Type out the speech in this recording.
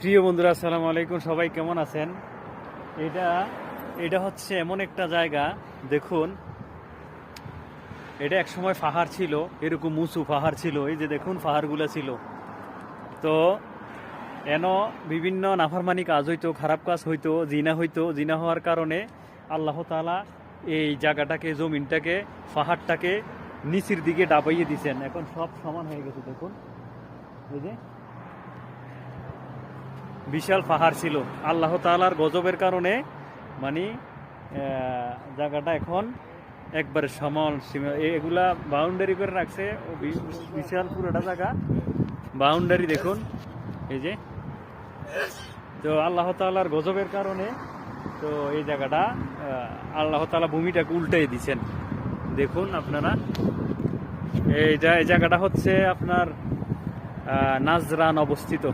প্রিয় বন্ধুরা, আসসালামু আলাইকুম। সবাই কেমন আছেন? এটা এটা হচ্ছে এমন একটা জায়গা, দেখুন, এটা এক সময় পাহাড় ছিল, এরকম উঁচু পাহাড় ছিল। এই যে দেখুন পাহাড়গুলো ছিল। তো এন বিভিন্ন নাফরমানি কাজ হইতো, খারাপ কাজ হইতো, জিনা হওয়ার কারণে আল্লাহ তাআলা এই জায়গাটাকে, জমিনটাকে, পাহাড়টাকে নিচের দিকে ডাবাইয়ে দিছেন। এখন সব সমান হয়ে গেছে। দেখুন, এই যে বিশাল পাহাড় ছিল, আল্লাহ তাআলার গজবের কারণে মানে জায়গাটা এখন একবারে সমান সীমা। এগুলা বাউন্ডারি করে রাখছে, ও বিশাল পুরোটা জায়গা বাউন্ডারি। দেখুন এই যে, তো আল্লাহ তাআলার গজবের কারণে তো এই জায়গাটা আল্লাহ তাআলা ভূমিটাকে উল্টাই দিছেন। দেখুন আপনারা, এই জায়গাটা হচ্ছে আপনার নাজরান অবস্থিত।